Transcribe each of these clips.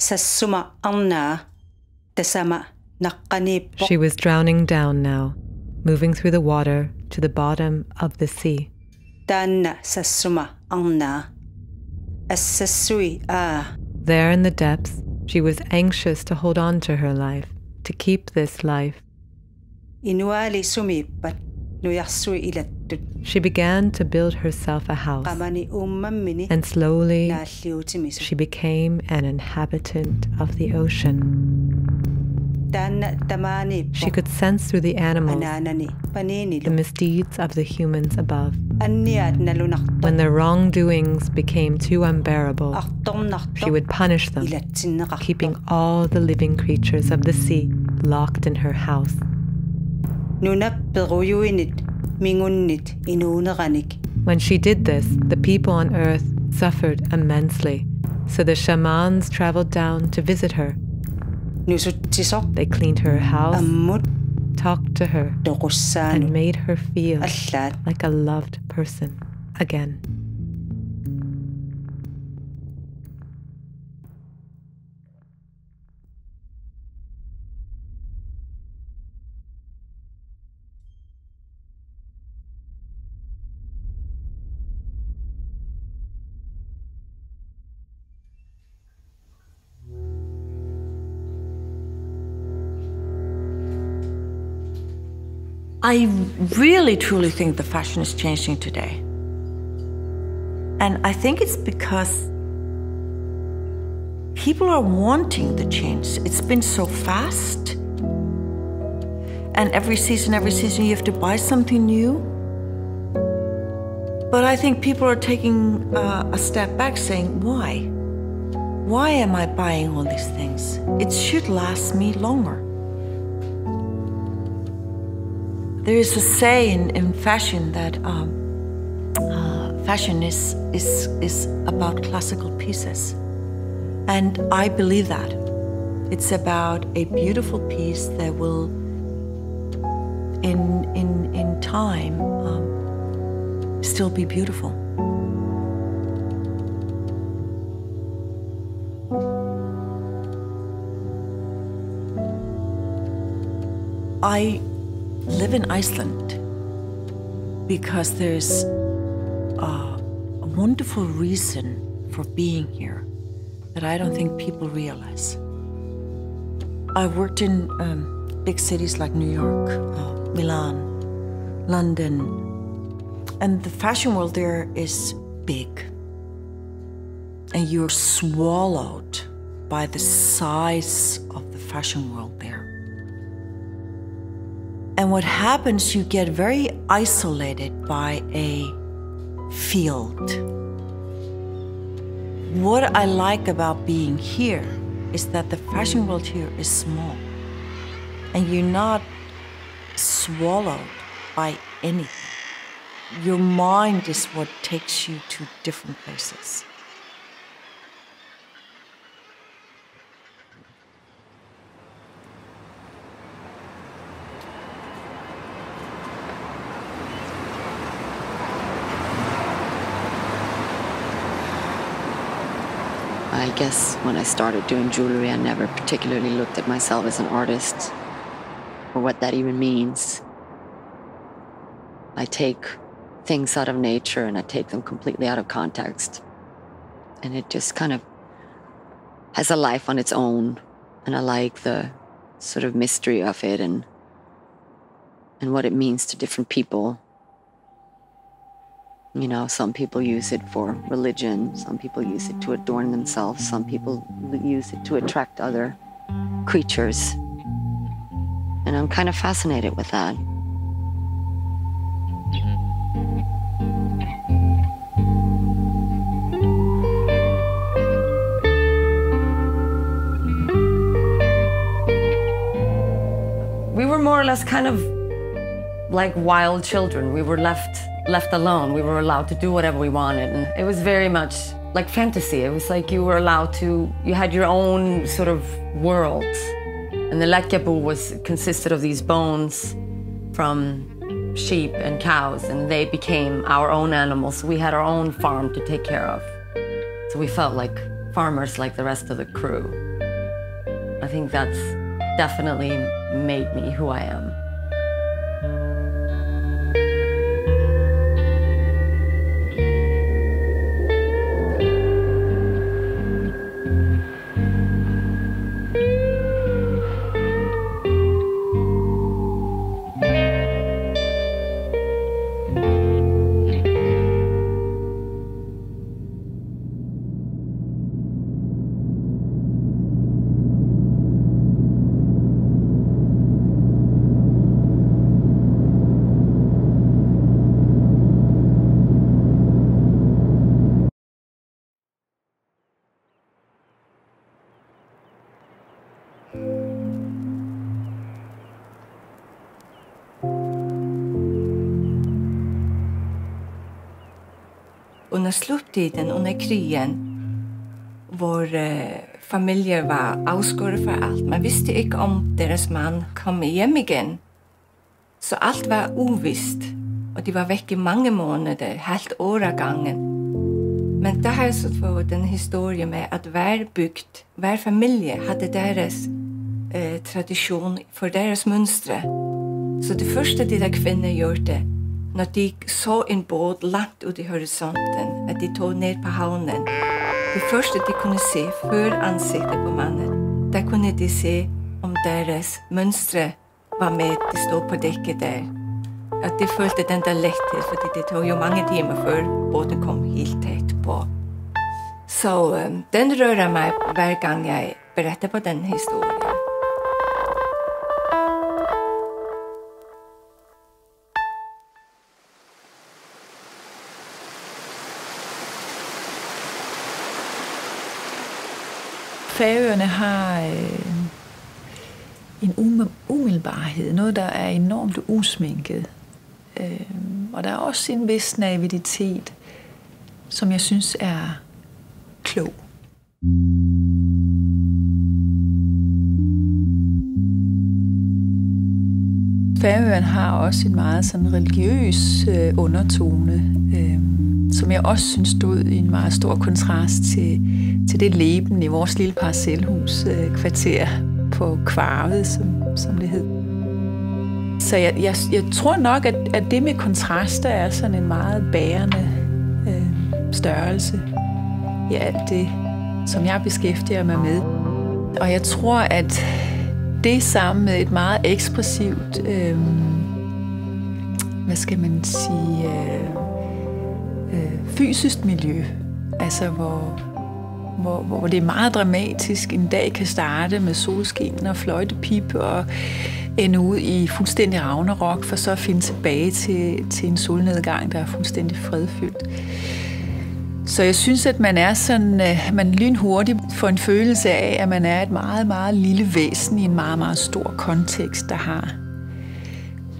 Sassuma anna tasama nakkanip. She was drowning down now, moving through the water to the bottom of the sea. Tanna sassuma anna assasui ah. There in the depths, she was anxious to hold on to her life, to keep this life. Inuali sumipat nuyasui ilatut. She began to build herself a house, Kamani ummamini and slowly naliutimisu. she became an inhabitant of the ocean. Tanna tamani. She could sense through the animals Ananani panini the misdeeds of the humans above. Anniat nalunak. When their wrongdoings became too unbearable, she would punish them, keeping all the living creatures of the sea locked in her house. When she did this, the people on earth suffered immensely, so the shamans traveled down to visit her. They cleaned her house, talked to her, and made her feel like a loved person again. I really, truly think the fashion is changing today. And I think it's because people are wanting the change. It's been so fast. And every season you have to buy something new. But I think people are taking a step back saying, why? Why am I buying all these things? It should last me longer. There is a saying in fashion that fashion is about classical pieces. And I believe that. It's about a beautiful piece that will, in time, still be beautiful. I live in Iceland because there's a wonderful reason for being here that I don't think people realize. I've worked in big cities like New York, Milan, London, and the fashion world there is big. And you're swallowed by the size of the fashion world there. And what happens, you get very isolated by a field. What I like about being here is that the fashion world here is small. And you're not swallowed by anything. Your mind is what takes you to different places. I guess when I started doing jewelry, I never particularly looked at myself as an artist or what that even means. I take things out of nature and I take them completely out of context. And it just kind of has a life on its own. And I like the sort of mystery of it and what it means to different people. You know, some people use it for religion, some people use it to adorn themselves, some people use it to attract other creatures. And I'm kind of fascinated with that. We were more or less kind of like wild children. We were left alone. We were allowed to do whatever we wanted. And it was very much like fantasy. It was like you were allowed to, you had your own sort of world. And the lätkäpuu consisted of these bones from sheep and cows, and they became our own animals. We had our own farm to take care of. So we felt like farmers like the rest of the crew. I think that's definitely made me who I am. Under sluttiden, under krigen, hvor familier var afskåret fra alt. Man vidste ikke om deres mand kom hjem igen. Så alt var uvist, og de var væk i mange måneder, helt år ad gangen. Men der har jeg så fået den historie med, at hver bygd, hver familie havde deres tradition for deres mønstre. Så det første de der kvinder gjorde, når de så en båd langt ud i horisonten, at de tog ned på havnen, det første de kunne se før ansigtet på manden, der kunne de se, om deres mønstre var med, de stod på dækket der. At de følte den der lethed, fordi det tog jo mange timer før båden kom helt tæt på. Så den rører mig hver gang jeg beretter på den historie. Færøerne har en umiddelbarhed, noget der er enormt usminket. Og der er også en vis naivitet, som jeg synes er klog. Færøerne har også en meget sådan religiøs undertone, som jeg også synes stod i en meget stor kontrast til det leben i vores lille parcelhus kvarter på Kvarvet, som det hed. Så jeg tror nok, at det med kontraster er sådan en meget bærende størrelse i alt det, som jeg beskæftiger mig med. Og jeg tror, at det sammen med et meget ekspressivt, hvad skal man sige, fysisk miljø, altså hvor det er meget dramatisk. En dag kan starte med solskin og fløjtepip og ende ud i fuldstændig ragnarok, for så at finde tilbage til en solnedgang, der er fuldstændig fredfyldt. Så jeg synes, at man er sådan, man lynhurtigt får en følelse af, at man er et meget, meget lille væsen i en meget, meget stor kontekst, der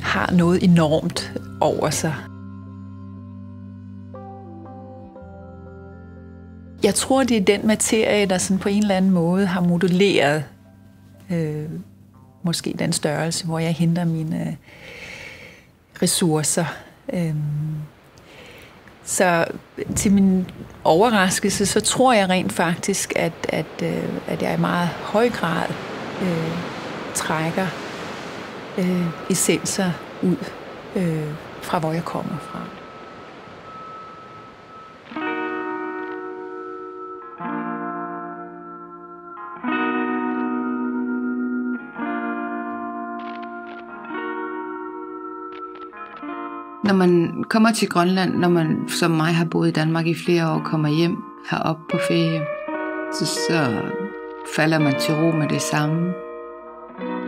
har noget enormt over sig. Jeg tror, det er den materie, der sådan på en eller anden måde har moduleret måske den størrelse, hvor jeg henter mine ressourcer. Så til min overraskelse, så tror jeg rent faktisk, at jeg i meget høj grad trækker essenser ud fra, hvor jeg kommer fra. Når man kommer til Grønland, når man som mig har boet i Danmark i flere år, kommer hjem herop på ferie, så falder man til ro med det samme.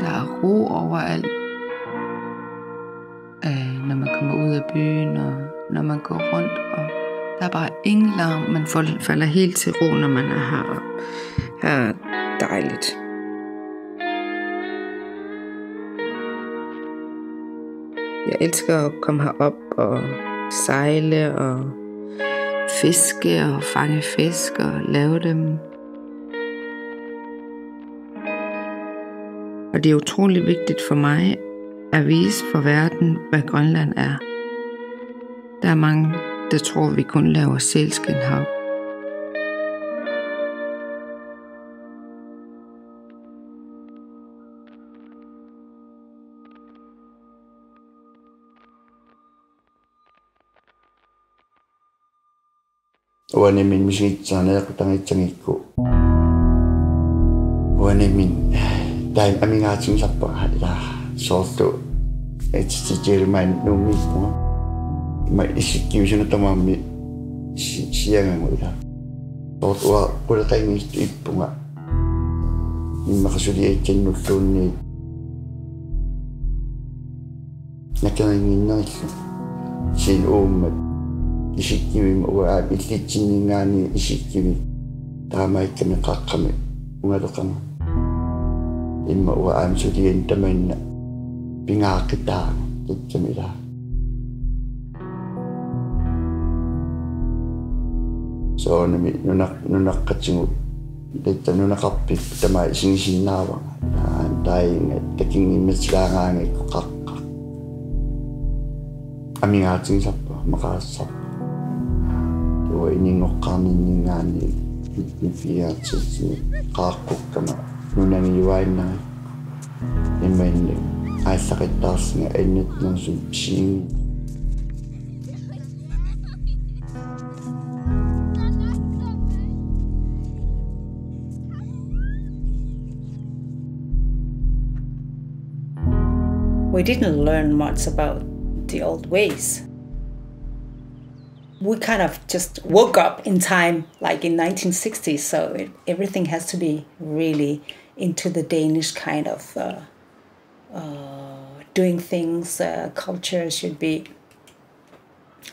Der er ro overalt. Når man kommer ud af byen, og når man går rundt, og der er bare ingen larm. Man falder helt til ro, når man er heroppe. Her er dejligt. Jeg elsker at komme herop og sejle og fiske og fange fisk og lave dem. Og det er utrolig vigtigt for mig at vise for verden, hvad Grønland er. Der er mange, der tror, vi kun laver sælskind heroppe. Uanemin misingitsaaneequtangitsangikku. Uanemin taim amingaatingsappa ila soortu etsitijelmain nuummiippunga. Ma isikkiusunutamaammi sianganguila. Soortua qulqaingistu ippunga. Immaqasuliaitjannulluunni nakanginnarillu siin uummat isikkivima uaap illitsinningaani isikkivi taamaikkami qaqqami ungaloqanga imma uaam sulien tamainna pingaaqqitaa kitsamila soonami nunaqqatsingu nunaqarpik tamaa isingisinnaavanga tainga takingimmatsilaangaangikku qaqqa amingaatingsappa maqaassappa tuwa iningoqqaarninningaani nifiatsitsini qaaqqokkama nunangiuainnagi immainni aallaqittaarsinga ainnatnersun siin We didn't learn much about the old ways. We kind of just woke up in time, like in 1960s, so everything has to be really into the Danish kind of doing things. Culture should be,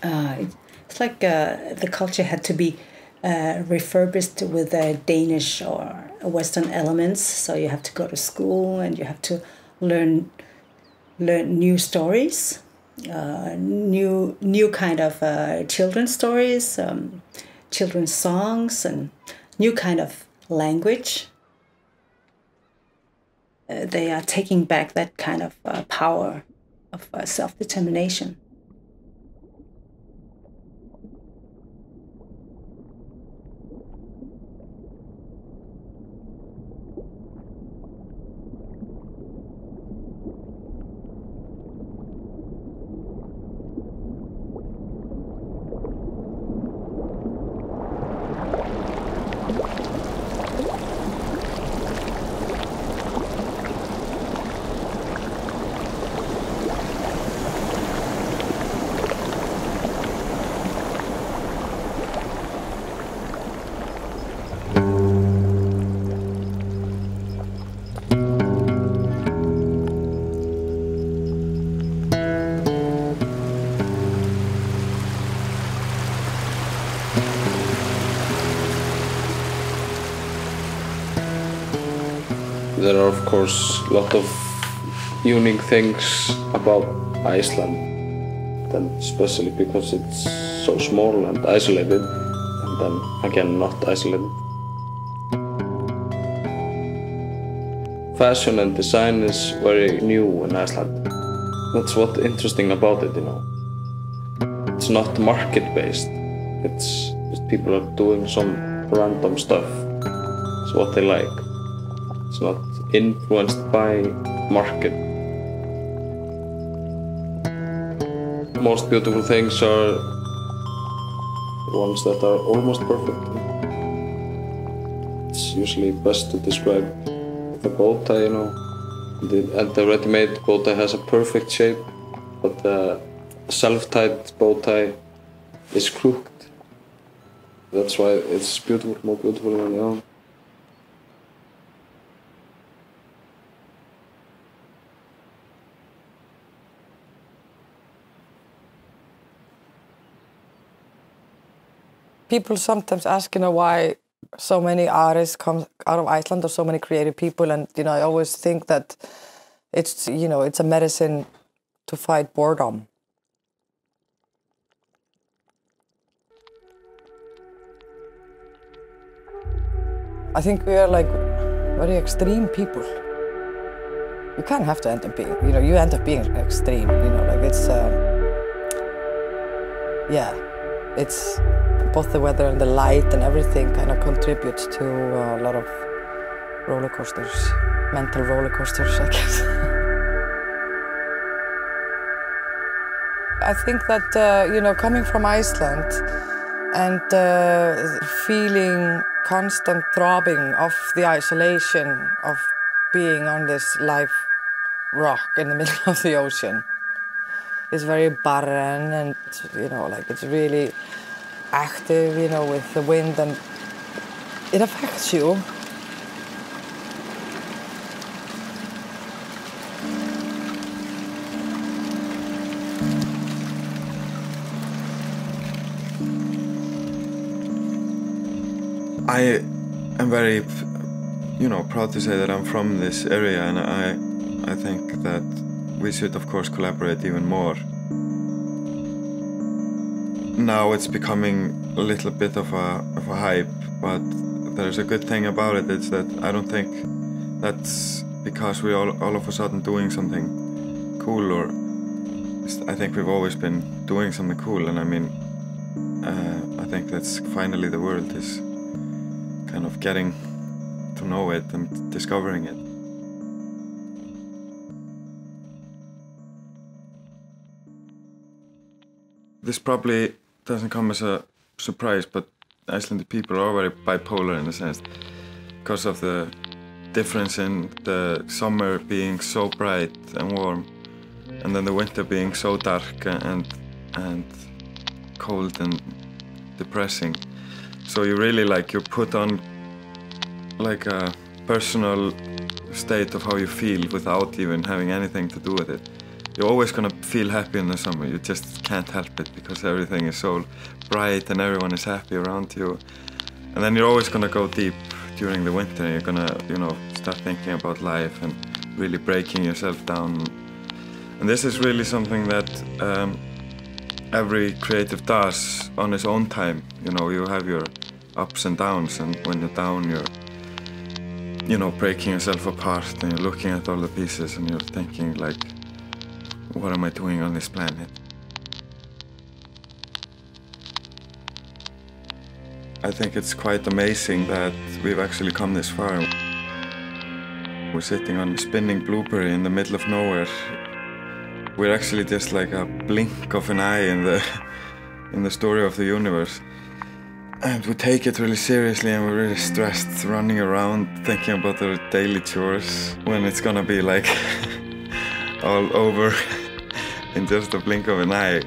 it's like the culture had to be refurbished with Danish or Western elements, so you have to go to school and you have to learn new stories, new kind of children's stories, children's songs, and new kind of language. They are taking back that kind of power of self-determination. There are, of course, a lot of unique things about Iceland, and especially because it's so small and isolated, and then again not isolated. Fashion and design is very new in Iceland. That's what's interesting about it, you know. It's not market-based. It's just people are doing some random stuff. It's what they like. It's not influenced by market. Most beautiful things are the ones that are almost perfect. It's usually best to describe the bow tie, you know. The ready-made bow tie has a perfect shape, but the self-tied bow tie is crooked. That's why it's beautiful, more beautiful than your own. People sometimes ask, why so many artists come out of Iceland or so many creative people, and I always think that it's it's a medicine to fight boredom. I think we are like very extreme people. You kind of have to end up being, you end up being extreme. Like it's yeah, it's. Both the weather and the light and everything kind of contributes to a lot of roller coasters, mental roller coasters, I guess. I think that, coming from Iceland, And feeling constant throbbing of the isolation of being on this live rock in the middle of the ocean. It's very barren and, you know, like it's really active, you know, with the wind, and it affects you. I am very, you know, proud to say that I'm from this area, and I think that we should, of course, collaborate even more. Now it's becoming a little bit of a hype, but there's a good thing about it. It's that I don't think that's because we're all of a sudden doing something cool, or I think we've always been doing something cool, and I mean, I think that's finally the world is kind of getting to know it and discovering it. This probably doesn't come as a surprise, but Icelandic people are very bipolar in a sense because of the difference in the summer being so bright and warm, and then the winter being so dark and cold and depressing. So you really you put on like a personal state of how you feel without even having anything to do with it. You're always gonna feel happy in the summer. You just can't help it because everything is so bright and everyone is happy around you. And then you're always gonna go deep during the winter. You're gonna, you know, start thinking about life and really breaking yourself down. And this is really something that every creative does on his own time. You know, you have your ups and downs, and when you're down, you're, you know, breaking yourself apart and you're looking at all the pieces and you're thinking like, what am I doing on this planet? I think it's quite amazing that we've actually come this far. We're sitting on a spinning blueberry in the middle of nowhere. We're actually just like a blink of an eye in the story of the universe. And we take it really seriously, and we're really stressed, running around, thinking about our daily chores, when it's gonna be like all over in just a blink of an eye.